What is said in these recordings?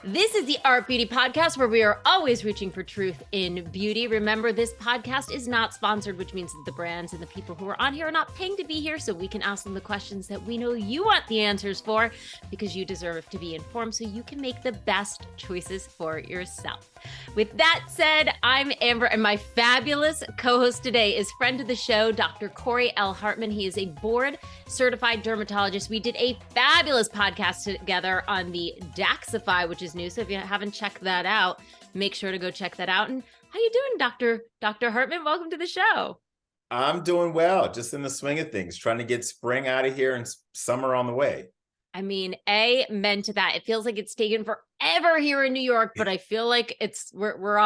This is the Art Beauty Podcast, where we are always reaching for truth in beauty. Remember, this podcast is not sponsored, which means that the brands and the people who are on here are not paying to be here, so we can ask them the questions that we know you want the answers for, because you deserve to be informed so you can make the best choices for yourself. With that said, I'm Amber, and my fabulous co-host today is friend of the show, Dr. Corey L. Hartman. He is a board-certified dermatologist. We did a fabulous podcast together on the Daxify, which is new. So if you haven't checked that out, make sure to go check that out. And how you doing, Dr. Hartman? Welcome to the show. I'm doing well, just in the swing of things, trying to get spring out of here and summer on the way. I mean, amen to that. It feels like it's taken forever here in New York, but I feel like we're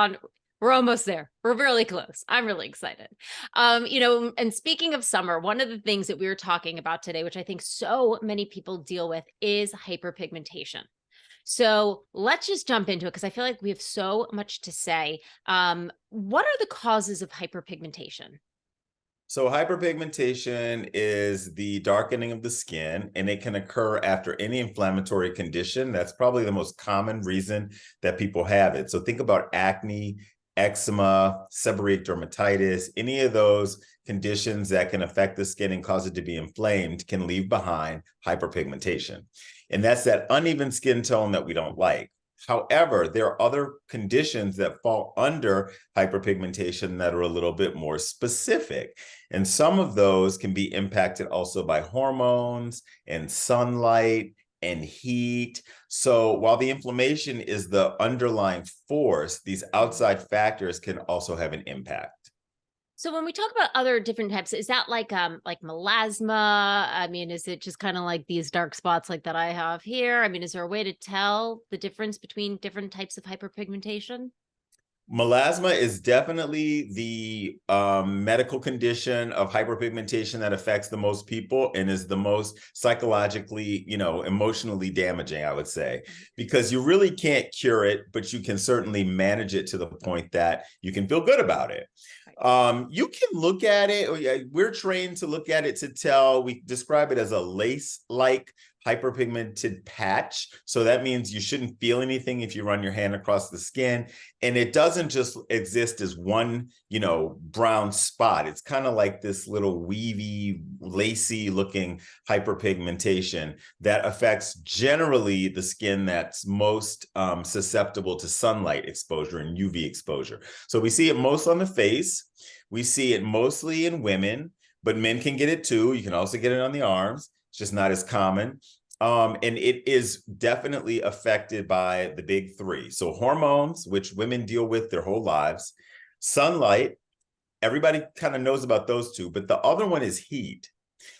almost there. We're really close. I'm really excited. And speaking of summer, one of the things that we were talking about today, which I think so many people deal with, is hyperpigmentation. So let's just jump into it, because I feel like we have so much to say. What are the causes of hyperpigmentation? So hyperpigmentation is the darkening of the skin, and it can occur after any inflammatory condition. That's probably the most common reason that people have it. So think about acne, eczema, seborrheic dermatitis. Any of those conditions that can affect the skin and cause it to be inflamed can leave behind hyperpigmentation. And that's that uneven skin tone that we don't like. However, there are other conditions that fall under hyperpigmentation that are a little bit more specific. And some of those can be impacted also by hormones and sunlight and heat. So while the inflammation is the underlying force, these outside factors can also have an impact. So when we talk about other different types, is that like melasma? I mean, is it just kind of like these dark spots like that I have here? I mean, is there a way to tell the difference between different types of hyperpigmentation? Melasma is definitely the medical condition of hyperpigmentation that affects the most people and is the most psychologically, emotionally damaging, I would say, because you really can't cure it, but you can certainly manage it to the point that you can feel good about it. You can look at it. We're trained to look at it to tell. We describe it as a lace-like hyperpigmented patch. So that means you shouldn't feel anything if you run your hand across the skin. And it doesn't just exist as one, brown spot. It's kind of like this little weavy, lacy looking hyperpigmentation that affects generally the skin that's most susceptible to sunlight exposure and UV exposure. So we see it most on the face. We see it mostly in women, but men can get it too. You can also get it on the arms. It's just not as common. And it is definitely affected by the big three. So hormones, which women deal with their whole lives, sunlight, everybody kind of knows about those two, but the other one is heat.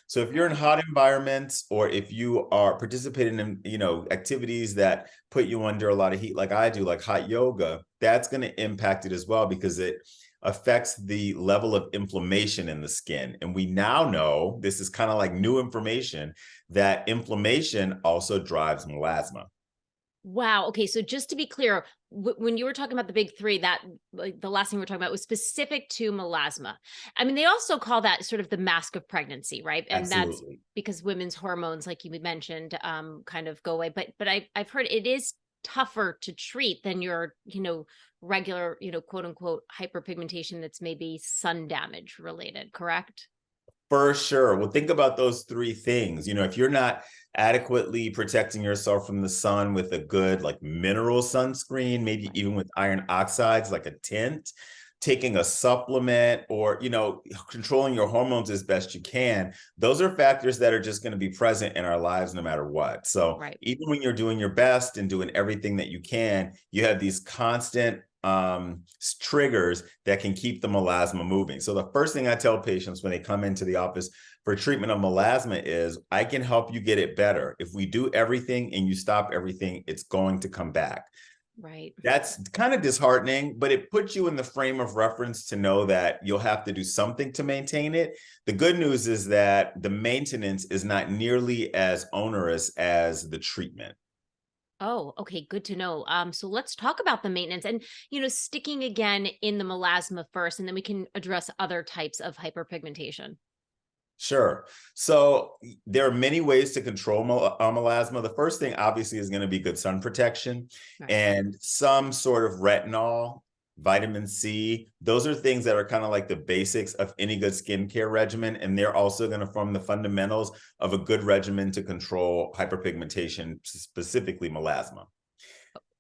So if you're in hot environments, or if you are participating in, activities that put you under a lot of heat, like I do, like hot yoga, that's going to impact it as well, because it affects the level of inflammation in the skin. And we now know, this is kind of like new information, that inflammation also drives melasma. Wow. Okay. So just to be clear, when you were talking about the big three, that like the last thing we were talking about was specific to melasma. I mean, they also call that sort of the mask of pregnancy, right? And Absolutely. That's because women's hormones, like you mentioned, kind of go away. But I've heard it is tougher to treat than your, regular, quote unquote, hyperpigmentation that's maybe sun damage related, correct? For sure. Well, think about those three things. If you're not adequately protecting yourself from the sun with a good like mineral sunscreen, maybe even with iron oxides, like a tint, taking a supplement, or, controlling your hormones as best you can, those are factors that are just going to be present in our lives no matter what. So Right. even when you're doing your best and doing everything that you can, you have these constant triggers that can keep the melasma moving. So the first thing I tell patients when they come into the office for treatment of melasma is, I can help you get it better. If we do everything and you stop everything, it's going to come back. Right. That's kind of disheartening, but it puts you in the frame of reference to know that you'll have to do something to maintain it. The good news is that the maintenance is not nearly as onerous as the treatment. Oh, okay. Good to know. So let's talk about the maintenance and, sticking again in the melasma first, and then we can address other types of hyperpigmentation. Sure. So there are many ways to control melasma. The first thing obviously is going to be good sun protection Right. and some sort of retinol, vitamin C. Those are things that are kind of like the basics of any good skincare regimen. And they're also going to form the fundamentals of a good regimen to control hyperpigmentation, specifically melasma.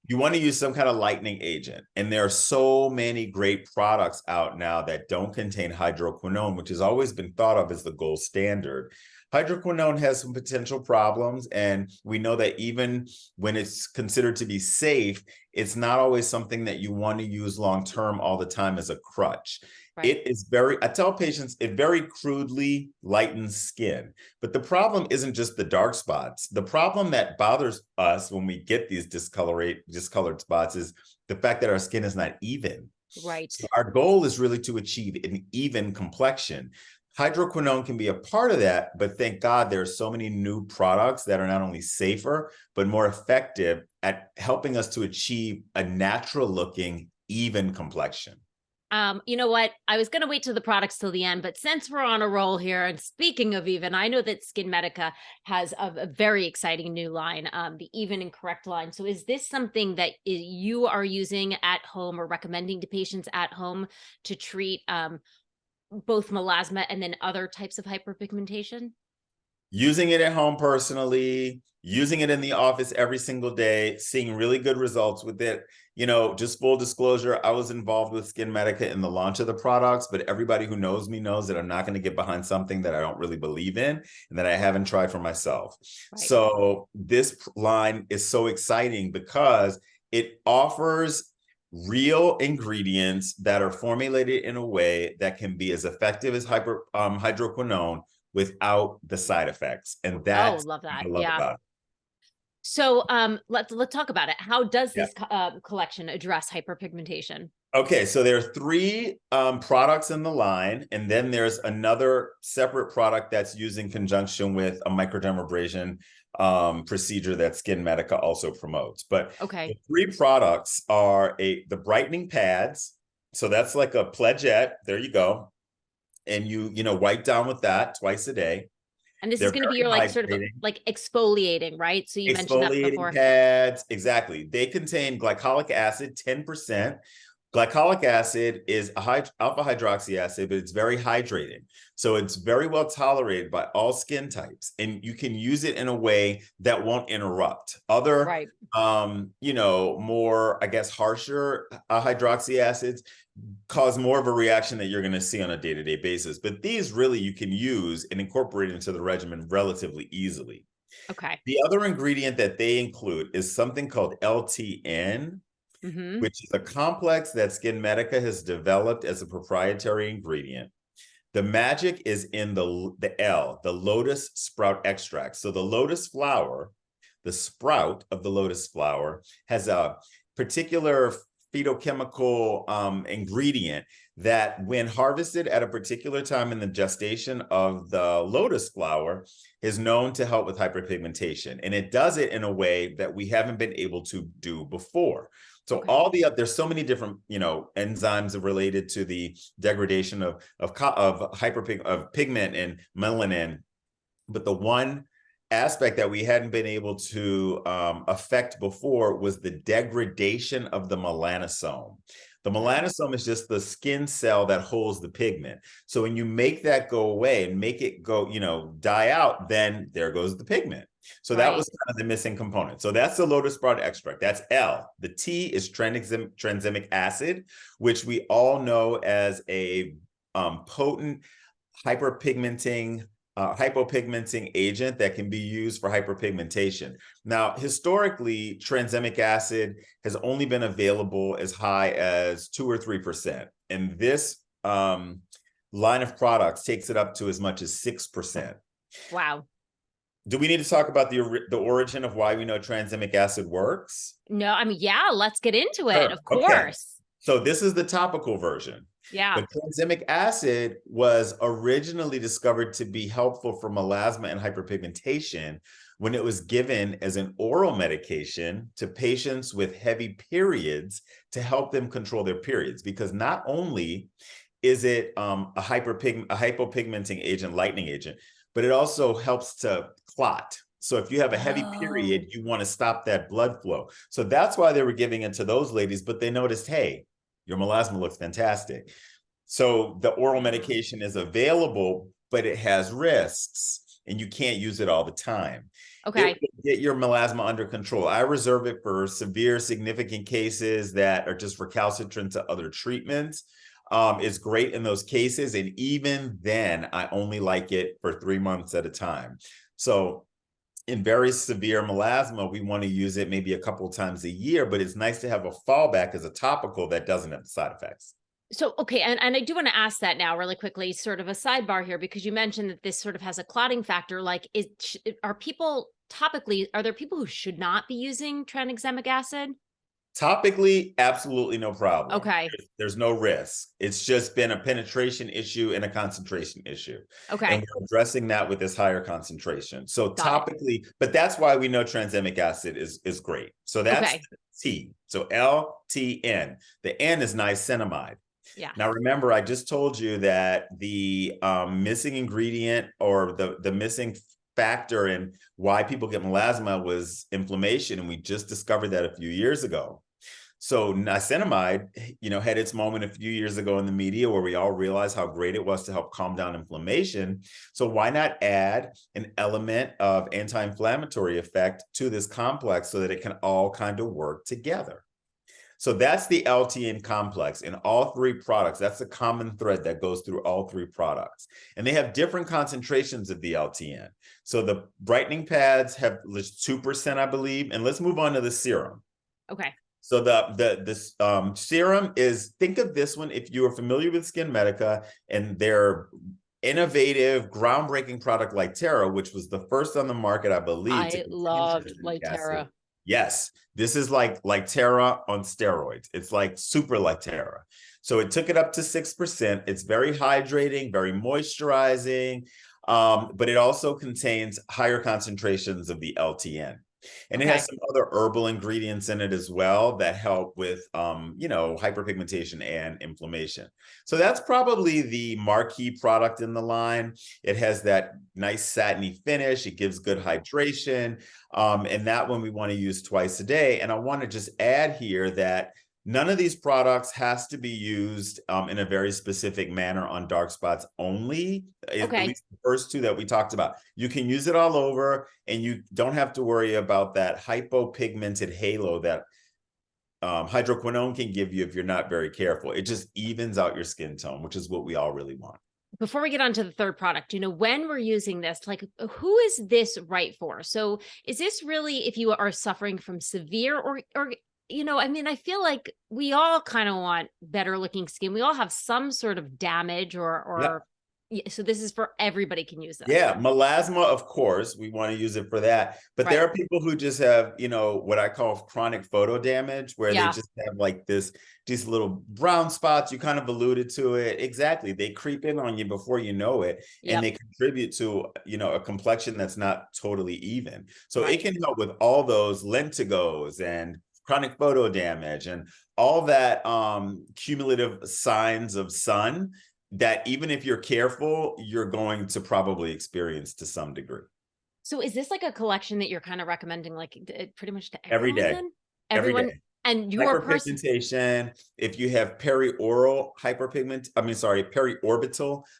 You want to use some kind of lightening agent. And there are so many great products out now that don't contain hydroquinone, which has always been thought of as the gold standard. Hydroquinone has some potential problems, and we know that even when it's considered to be safe, it's not always something that you want to use long-term all the time as a crutch. Right. It is I tell patients, it very crudely lightens skin. But the problem isn't just the dark spots. The problem that bothers us when we get these discolored spots is the fact that our skin is not even. Right. So our goal is really to achieve an even complexion. Hydroquinone can be a part of that, but thank God there are so many new products that are not only safer, but more effective at helping us to achieve a natural looking, even complexion. You know what? I was going to wait till the products till the end, but since we're on a roll here, and speaking of even, I know that SkinMedica has a very exciting new line, the Even and Correct line. So is this something that you are using at home or recommending to patients at home to treat both melasma and then other types of hyperpigmentation? Using it at home personally, using it in the office every single day, seeing really good results with it. You know, just full disclosure, I was involved with SkinMedica in the launch of the products, but everybody who knows me knows that I'm not going to get behind something that I don't really believe in and that I haven't tried for myself. Right. So this line is so exciting because it offers real ingredients that are formulated in a way that can be as effective as hydroquinone without the side effects. And Oh, that's love what that. I love Yeah. about it. So let's talk about it. How does Yeah. this collection address hyperpigmentation? Okay, so there are three products in the line, and then there's another separate product that's used in conjunction with a microdermabrasion procedure that SkinMedica also promotes. But the Okay. three products are the brightening pads. So that's like a pledgette. There you go. And you wipe down with that twice a day. And this is They're going to be very your like sort of hydrating. like exfoliating, right? So you mentioned that Exfoliating before. pads, exactly. They contain glycolic acid, 10%. Glycolic acid is alpha hydroxy acid, but it's very hydrating. So it's very well tolerated by all skin types. And you can use it in a way that won't interrupt. Other, Right. more, I guess, harsher hydroxy acids cause more of a reaction that you're going to see on a day-to-day basis. But these really you can use and incorporate into the regimen relatively easily. Okay. The other ingredient that they include is something called LTN, Mm-hmm. which is a complex that SkinMedica has developed as a proprietary ingredient. The magic is in the lotus sprout extract. So the lotus flower, the sprout of the lotus flower, has a particular phytochemical ingredient that when harvested at a particular time in the gestation of the lotus flower is known to help with hyperpigmentation. And it does it in a way that we haven't been able to do before. So Okay. there's so many different, enzymes related to the degradation of pigment and melanin. But the one aspect that we hadn't been able to affect before was the degradation of the melanosome. The melanosome is just the skin cell that holds the pigment. So when you make that go away and make it go, die out, then there goes the pigment. So that Right. was kind of the missing component. So that's the lotus sprout extract. That's L. The T is tranexamic acid, which we all know as a potent hypopigmenting agent that can be used for hyperpigmentation. Now, historically, tranexamic acid has only been available as high as 2 or 3%. And this line of products takes it up to as much as 6%. Wow. Do we need to talk about the origin of why we know tranexamic acid works? No, I mean, yeah, let's get into it. Sure. Of Okay. course. So this is the topical version. Yeah. The tranexamic acid was originally discovered to be helpful for melasma and hyperpigmentation when it was given as an oral medication to patients with heavy periods to help them control their periods. Because not only is it a hypopigmenting agent, lightening agent, but it also helps to clot. So if you have a heavy period, you want to stop that blood flow. So that's why they were giving it to those ladies, but they noticed, hey, your melasma looks fantastic. So the oral medication is available, but it has risks and you can't use it all the time. Okay. It will get your melasma under control. I reserve it for severe, significant cases that are just recalcitrant to other treatments. It's great in those cases. And even then, I only like it for 3 months at a time. So in very severe melasma, we want to use it maybe a couple of times a year, but it's nice to have a fallback as a topical that doesn't have the side effects. So, okay, and I do want to ask that now really quickly, sort of a sidebar here, because you mentioned that this sort of has a clotting factor. Like, are people topically, are there people who should not be using tranexamic acid? Topically, absolutely no problem. Okay. There's no risk. It's just been a penetration issue and a concentration issue. Okay. And we're addressing that with this higher concentration. So Got topically, but that's why we know tranexamic acid is great. So that's okay. T. So LTN. The N is niacinamide. Yeah. Now, remember, I just told you that the missing ingredient or the missing factor in why people get melasma was inflammation. And we just discovered that a few years ago. So niacinamide, had its moment a few years ago in the media where we all realized how great it was to help calm down inflammation. So why not add an element of anti-inflammatory effect to this complex so that it can all kind of work together? So that's the LTN complex in all 3 products. That's the common thread that goes through all 3 products. And they have different concentrations of the LTN. So the brightening pads have 2%, I believe. And let's move on to the serum. Okay. So the serum is, think of this one, if you are familiar with SkinMedica and their innovative, groundbreaking product Lytera, which was the first on the market, I believe. I loved Lytera. Yes, this is like Lytera on steroids. It's like super Lytera. So it took it up to 6%. It's very hydrating, very moisturizing, but it also contains higher concentrations of the LTN. And it has some other herbal ingredients in it as well that help with, hyperpigmentation and inflammation. So that's probably the marquee product in the line. It has that nice satiny finish. It gives good hydration. And that one we want to use twice a day. And I want to just add here that none of these products has to be used in a very specific manner on dark spots only. At least the first 2 that we talked about. You can use it all over and you don't have to worry about that hypopigmented halo that hydroquinone can give you if you're not very careful. It just evens out your skin tone, which is what we all really want. Before we get on to the third product, when we're using this, like, who is this right for? So is this really if you are suffering from severe or I feel like we all kind of want better looking skin. We all have some sort of damage or so this is for everybody can use this. Yeah, melasma, of course, we want to use it for that. But there are people who just have, what I call chronic photo damage, where they just have like these little brown spots. You kind of alluded to it. Exactly. They creep in on you before you know it. And they contribute to, a complexion that's not totally even. So it can help with all those lentigos and chronic photo damage and all that cumulative signs of sun that even if you're careful, you're going to probably experience to some degree. So is this like a collection that you're kind of recommending, like pretty much to every day? Then? Everyone. Every day. And your hyperpigmentation, if you have periorbital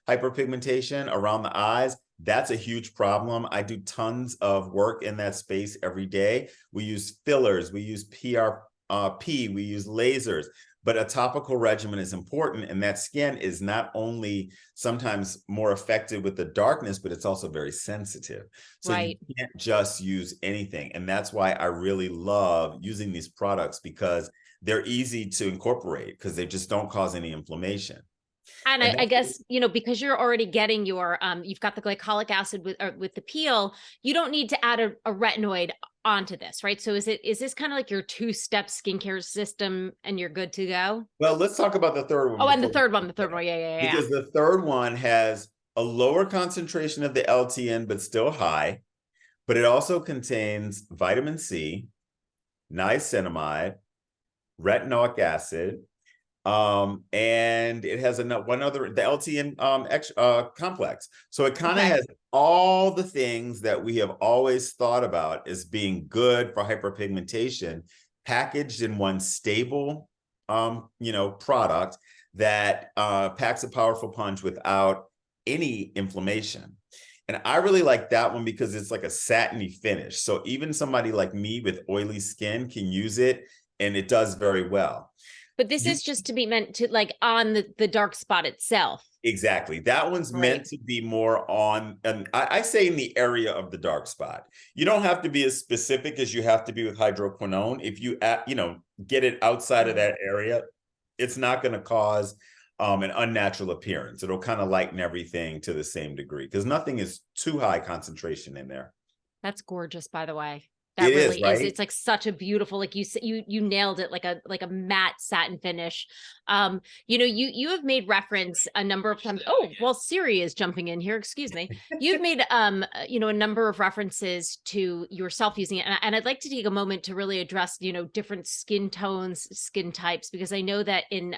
hyperpigmentation around the eyes, that's a huge problem. I do tons of work in that space every day. We use fillers, we use PRP, we use lasers, but a topical regimen is important. And that skin is not only sometimes more affected with the darkness, but it's also very sensitive. So you can't just use anything. And that's why I really love using these products, because they're easy to incorporate because they just don't cause any inflammation. And I guess, because you're already getting your, you've got the glycolic acid with the peel, you don't need to add a retinoid onto this, right? So is this kind of like your 2-step skincare system and you're good to go? Well, let's talk about the third one. Oh, and the third one. Yeah. Because the third one has a lower concentration of the LTN, but still high, but it also contains vitamin C, niacinamide, retinoic acid, And it has one other, the LTN complex. So it kind of Okay. has all the things that we have always thought about as being good for hyperpigmentation, packaged in one stable, product that packs a powerful punch without any inflammation. And I really like that one because it's like a satiny finish. So even somebody like me with oily skin can use it, and it does very well. But this You is just to be meant to like on the dark spot itself. Exactly. That one's meant Right. to be more on, and I say in the area of the dark spot. You don't have to be as specific as you have to be with hydroquinone. If you, get it outside of that area, it's not going to cause an unnatural appearance. It'll kind of lighten everything to the same degree because nothing is too high concentration in there. That's gorgeous, by the way. That It is, really is. right? It's like such a beautiful, like you nailed it, like a matte satin finish. You have made reference a number of times. Oh, well, Siri is jumping in here. Excuse me. You've made a number of references to yourself using it, and I'd like to take a moment to really address different skin tones, skin types, because I know that in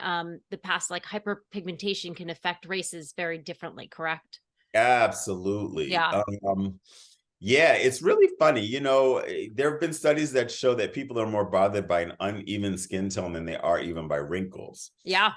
the past, like hyperpigmentation can affect races very differently. Correct? Absolutely. Yeah. Yeah, it's really funny. There have been studies that show that people are more bothered by an uneven skin tone than they are even by wrinkles. Yeah.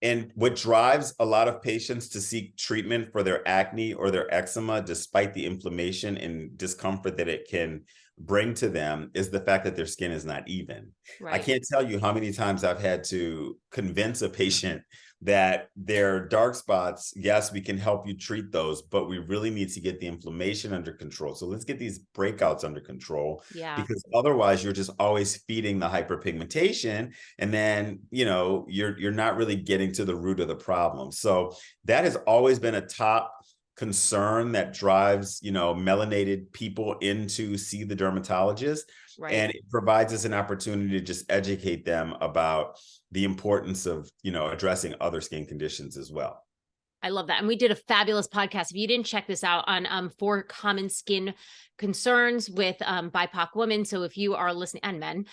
And what drives a lot of patients to seek treatment for their acne or their eczema, despite the inflammation and discomfort that it can bring to them, is the fact that their skin is not even. I Right. can't tell you how many times I've had to convince a patient that their dark spots, yes, we can help you treat those, but we really need to get the inflammation under control. So let's get these breakouts under control, Yeah. because otherwise you're just always feeding the hyperpigmentation, and then you're not really getting to the root of the problem. So that has always been a top concern that drives melanated people in to see the dermatologist. Right. And it provides us an opportunity to just educate them about the importance of addressing other skin conditions as well. I love that. And we did a fabulous podcast. If you didn't check this out, on 4 common skin concerns with BIPOC women. So if you are listening, and men,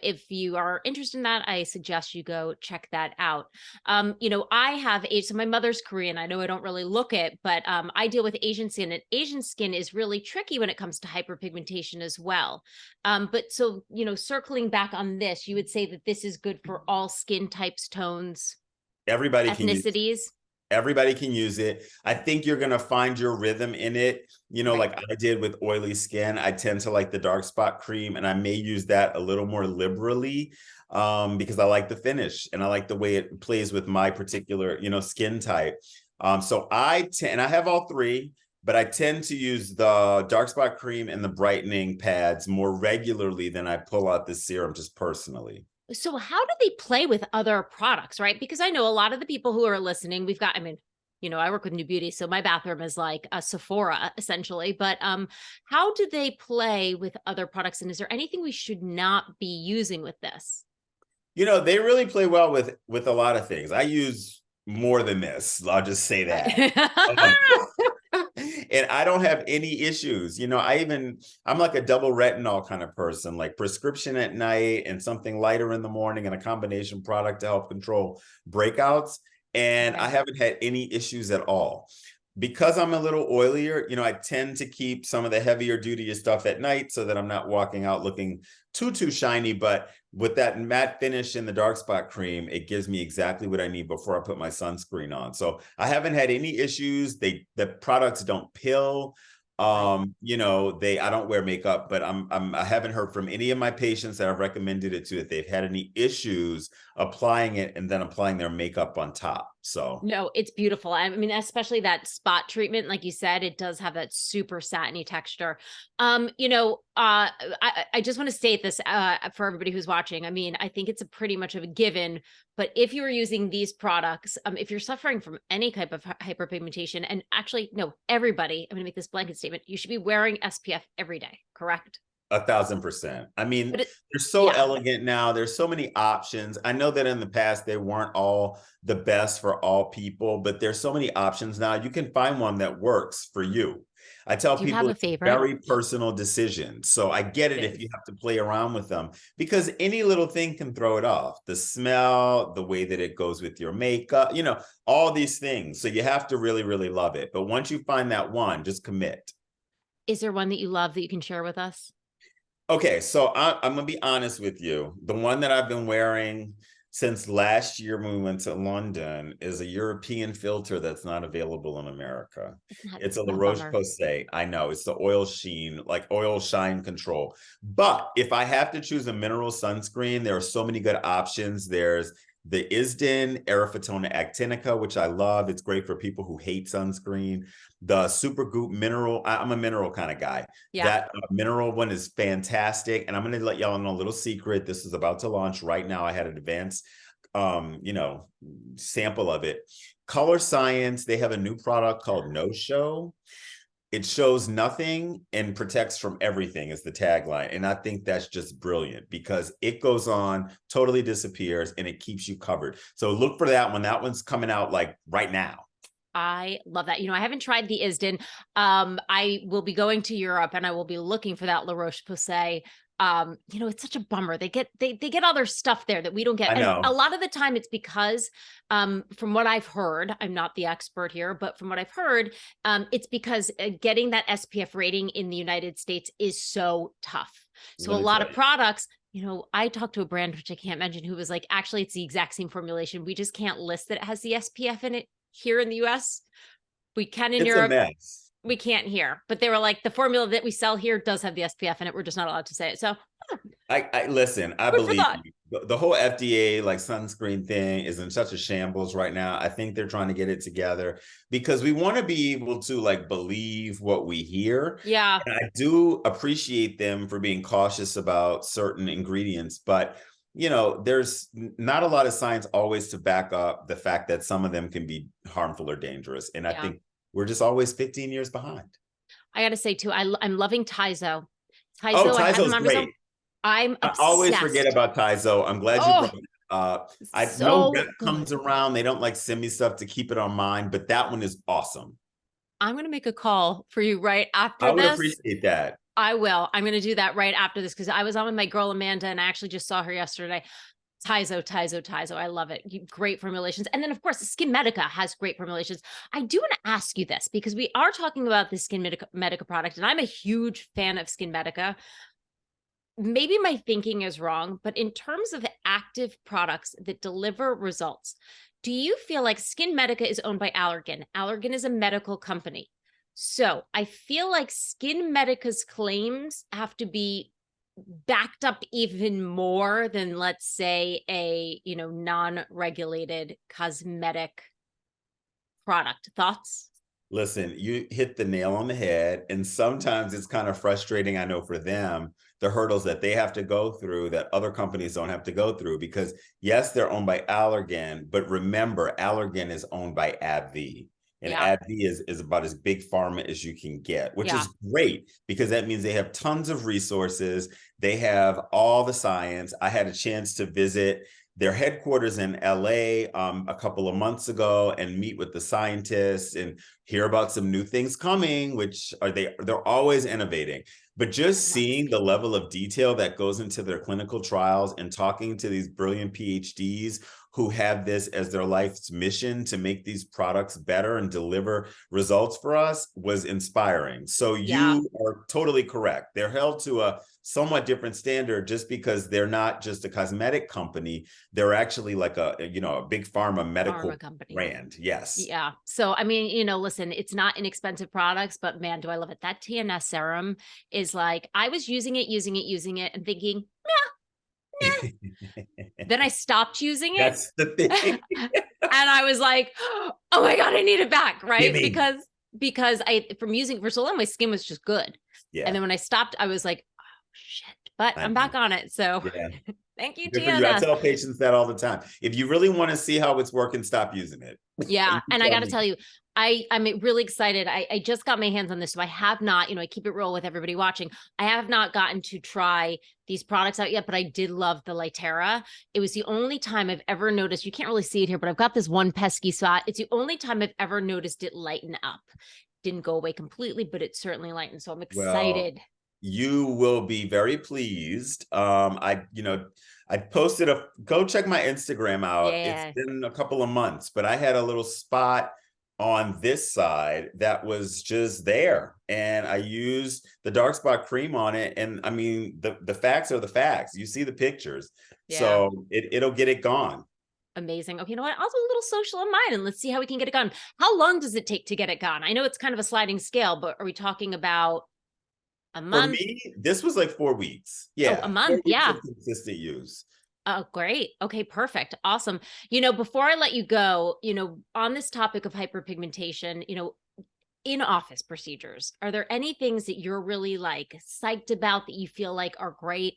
if you are interested in that, I suggest you go check that out. I have so my mother's Korean. I know I don't really look it, but I deal with Asian skin, and Asian skin is really tricky when it comes to hyperpigmentation as well. But so, circling back on this, you would say that this is good for all skin types, tones, Everybody can use ethnicities. Everybody can use it. I think you're going to find your rhythm in it. Right. Like I did with oily skin, I tend to like the dark spot cream, and I may use that a little more liberally because I like the finish and I like the way it plays with my particular, skin type. So I have all three, but I tend to use the dark spot cream and the brightening pads more regularly than I pull out the serum, just personally. So how do they play with other products, right? Because I know a lot of the people who are listening, I work with New Beauty, so my bathroom is like a Sephora essentially, but how do they play with other products, and is there anything we should not be using with this? They really play well with a lot of things. I use more than this. I'll just say that. Right. And I don't have any issues. I'm like a double retinol kind of person, like prescription at night and something lighter in the morning and a combination product to help control breakouts. And I Okay. haven't had any issues at all. Because I'm a little oilier, I tend to keep some of the heavier duty stuff at night so that I'm not walking out looking too shiny. But with that matte finish in the dark spot cream, it gives me exactly what I need before I put my sunscreen on. So I haven't had any issues. The products don't pill. Right. I don't wear makeup, but I haven't heard from any of my patients that I've recommended it to that they've had any issues applying it and then applying their makeup on top. So No, it's beautiful. I mean, especially that spot treatment, like you said, it does have that super satiny texture. I just want to state this for everybody who's watching. I mean, I think it's a pretty much of a given, but if you are using these products, if you're suffering from any type of hyperpigmentation, and actually, no, everybody, I'm going to make this blanket statement, you should be wearing SPF every day, correct? 1,000%. I mean, But they're so yeah. elegant now. There's so many options. I know that in the past they weren't all the best for all people, but there's so many options now. You can find one that works for you. I tell Do you have people a it's a favorite? very personal decision. So I get it It if you is. have to play around with them because any little thing can throw it off. The smell, the way that it goes with your makeup, all these things. So you have to really, really love it. But once you find that one, just commit. Is there one that you love that you can share with us? Okay, so I'm gonna be honest with you. The one that I've been wearing since last year when we went to London is a European filter that's not available in America. It's a La What a bummer. Roche-Posay. I know it's the oil sheen, like oil shine control. But if I have to choose a mineral sunscreen, there are so many good options. There's the Isden Aerofitona Actinica, which I love. It's great for people who hate sunscreen. The Supergoop Mineral, I'm a mineral kind of guy. Yeah. That mineral one is fantastic. And I'm going to let y'all know a little secret. This is about to launch right now. I had an advanced, sample of it. Color Science, they have a new product called No Show. It shows nothing and protects from everything is the tagline. And I think that's just brilliant because it goes on, totally disappears, and it keeps you covered. So look for that one. That one's coming out like right now. I love that. I haven't tried the Isden. I will be going to Europe and I will be looking for that La Roche-Posay. It's such a bummer. They get all their stuff there that we don't get. I And a know. lot of the time it's because, from what I've heard, I'm not the expert here, but from what I've heard, it's because getting that SPF rating in the United States is so tough. So a Let me lot tell of you. products, I talked to a brand, which I can't mention, who was like, actually, it's the exact same formulation. We just can't list that it has the SPF in it here in the US. We can in It's a Europe. mess. We can't here. But they were like, the formula that we sell here does have the SPF in it. We're just not allowed to say it. So I listen, I food for believe thought. you. The whole FDA like sunscreen thing is in such a shambles right now. I think they're trying to get it together because we want to be able to like believe what we hear. Yeah. And I do appreciate them for being cautious about certain ingredients, but there's not a lot of science always to back up the fact that some of them can be harmful or dangerous. And I Yeah. think we're just always 15 years behind. I got to say too, I'm loving Tizo. Oh, I have them Tizo's on Amazon. great. I'm I always forget obsessed. about Tizo. I'm glad you Oh, brought it up. I know so that good. comes around. They don't like send me stuff to keep it on mind, but that one is awesome. I'm going to make a call for you right I after would this. appreciate that. I will. I'm going to do that right after this because I was on with my girl Amanda and I actually just saw her yesterday. Tizo. I love it. Great formulations. And then, of course, SkinMedica has great formulations. I do want to ask you this because we are talking about the SkinMedica product, and I'm a huge fan of SkinMedica. Maybe my thinking is wrong, but in terms of active products that deliver results, do you feel like SkinMedica is owned by Allergan? Allergan is a medical company. So I feel like SkinMedica's claims have to be backed up even more than, let's say, a non-regulated cosmetic product. Thoughts? Listen, you hit the nail on the head. And sometimes it's kind of frustrating, I know, for them, the hurdles that they have to go through that other companies don't have to go through. Because yes, they're owned by Allergan, but remember, Allergan is owned by AbbVie. And Yeah. AbbVie is about as big pharma as you can get, which Yeah. is great because that means they have tons of resources. They have all the science. I had a chance to visit their headquarters in LA a couple of months ago and meet with the scientists and hear about some new things coming, which they're always innovating. But just seeing the level of detail that goes into their clinical trials and talking to these brilliant PhDs who have this as their life's mission to make these products better and deliver results for us was inspiring. So Yeah. you are totally correct. They're held to a somewhat different standard just because they're not just a cosmetic company. They're actually like a big pharma medical company brand. Yes. Yeah. So, I mean, listen, it's not inexpensive products, but man, do I love it. That TNS serum is like, I was using it and thinking, then I stopped using it. That's the thing. And I was like, oh my God, I need it back. Right. Gimme. Because from using it for so long, my skin was just good. Yeah. And then when I stopped, I was like, oh shit, but I'm back on it. So yeah. thank you, Good for you. I TNS. tell patients that all the time. If you really want to see how it's working, stop using it. Yeah. And I got to tell you, I'm really excited. I just got my hands on this. So I have not, I keep it real with everybody watching. I have not gotten to try these products out yet, but I did love the Lytera. It was the only time I've ever noticed, you can't really see it here, but I've got this one pesky spot. It's the only time I've ever noticed it lighten up. didn't go away completely, but it certainly lightened. So I'm Well, excited. you will be very pleased. I posted go check my Instagram out. It's Yeah. been a couple of months, but I had a little spot on this side that was just there. And I used the dark spot cream on it. And I mean, the facts are the facts. You see the pictures. Yeah. So it'll get it gone. Amazing. Okay, you know what? I'll do a little social on mine and let's see how we can get it gone. How long does it take to get it gone? I know it's kind of a sliding scale, but are we talking about a For month? me, this was like 4 weeks. Oh, a Yeah, month. 4 weeks Yeah. of consistent use. Oh, great. Okay, perfect. Awesome. Before I let you go, on this topic of hyperpigmentation, in office procedures, are there any things that you're really like psyched about that you feel like are great?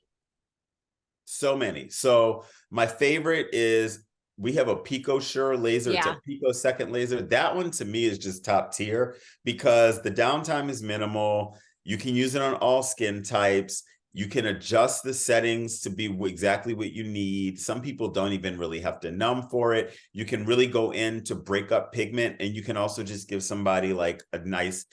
So many. So my favorite is we have a PicoSure laser. It's a Yeah, picosecond laser. That one to me is just top tier because the downtime is minimal. You can use it on all skin types. You can adjust the settings to be exactly what you need. Some people don't even really have to numb for it. You can really go in to break up pigment, and you can also just give somebody like a nice,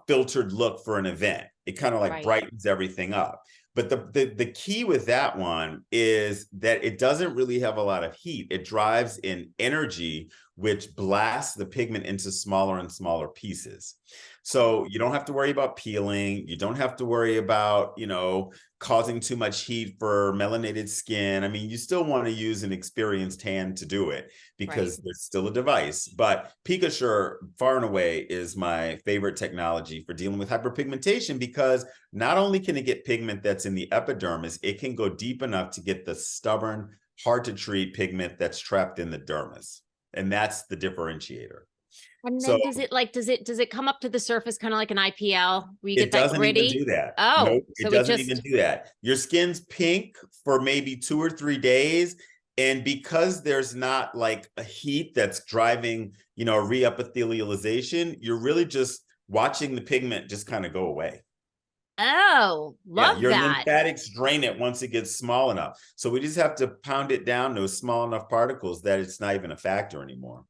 filtered look for an event. It kind of like right, brightens everything up. But the key with that one is that it doesn't really have a lot of heat. It drives in energy, which blasts the pigment into smaller and smaller pieces. right. So you don't have to worry about peeling. You don't have to worry about, causing too much heat for melanated skin. I mean, you still want to use an experienced hand to do it Right. because there's still a device. But PicoSure, far and away, is my favorite technology for dealing with hyperpigmentation because not only can it get pigment that's in the epidermis, it can go deep enough to get the stubborn, hard to treat pigment that's trapped in the dermis. And that's the differentiator. And So then does it come up to the surface kind of like an IPL where you get it that doesn't even gritty? do that. Oh, Nope, it so it doesn't even just do that. Your skin's pink for maybe 2 or 3 days. And because there's not like a heat that's driving, a reepithelialization, you're really just watching the pigment just kind of go away. Oh, Yeah, love your that. lymphatics drain it once it gets small enough. So we just have to pound it down to small enough particles that it's not even a factor anymore.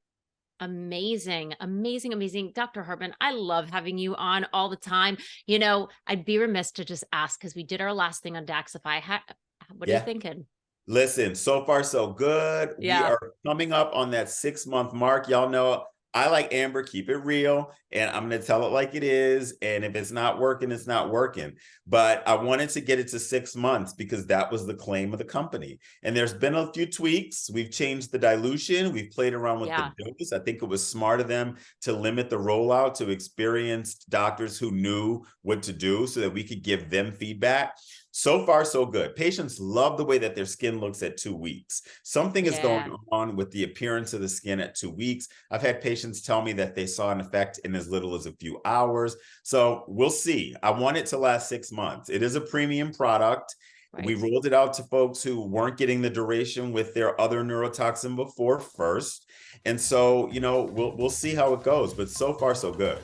Amazing, amazing, amazing. Dr. Hartman, I love having you on all the time. I'd be remiss to just ask because we did our last thing on Daxify. What are you Yeah. thinking? Listen, so far so good. We Yeah. are coming up on that 6-month mark. Y'all know I like Amber, keep it real, and I'm going to tell it like it is. And if it's not working, it's not working. But I wanted to get it to 6 months because that was the claim of the company. And there's been a few tweaks. We've changed the dilution. We've played around with Yeah. the dose. I think it was smart of them to limit the rollout to experienced doctors who knew what to do so that we could give them feedback. So far, so good. Patients love the way that their skin looks at 2 weeks. Something is Yeah. going on with the appearance of the skin at 2 weeks. I've had patients tell me that they saw an effect in as little as a few hours. So we'll see. I want it to last 6 months. It is a premium product. We Right. rolled it out to folks who weren't getting the duration with their other neurotoxin before first. And so, we'll see how it goes. But so far, so good.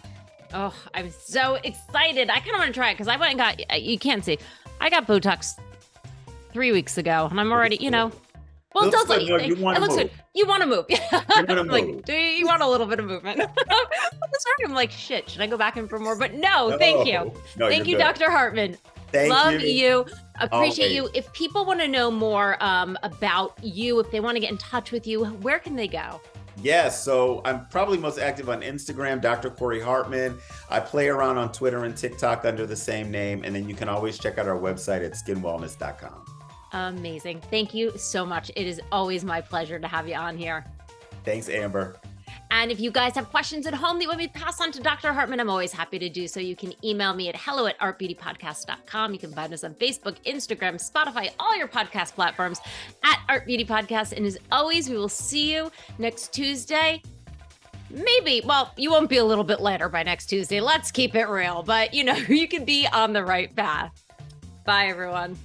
Oh, I'm so excited. I kind of want to try it because I went and got, you can't see, I got Botox 3 weeks ago and I'm already, well, It it looks does look, good. No, you want it to looks move. good. You want to move. You want to Like, move. do you want a little bit of movement? I'm like, shit, should I go back in for more? But no, thank you. No, Thank you're you, good. Dr. Hartman. Thank Love you. Appreciate Always. you. If people want to know more about you, if they want to get in touch with you, where can they go? Yes, so I'm probably most active on Instagram, Dr. Corey Hartman. I play around on Twitter and TikTok under the same name. And then you can always check out our website at skinwellness.com. Amazing. Thank you so much. It is always my pleasure to have you on here. Thanks, Amber. And if you guys have questions at home that you want me to pass on to Dr. Hartman, I'm always happy to do so. You can email me at hello@artbeautypodcast.com. You can find us on Facebook, Instagram, Spotify, all your podcast platforms at Art Beauty Podcast. And as always, we will see you next Tuesday. Maybe, well, you won't be a little bit later by next Tuesday. Let's keep it real. But, you can be on the right path. Bye, everyone.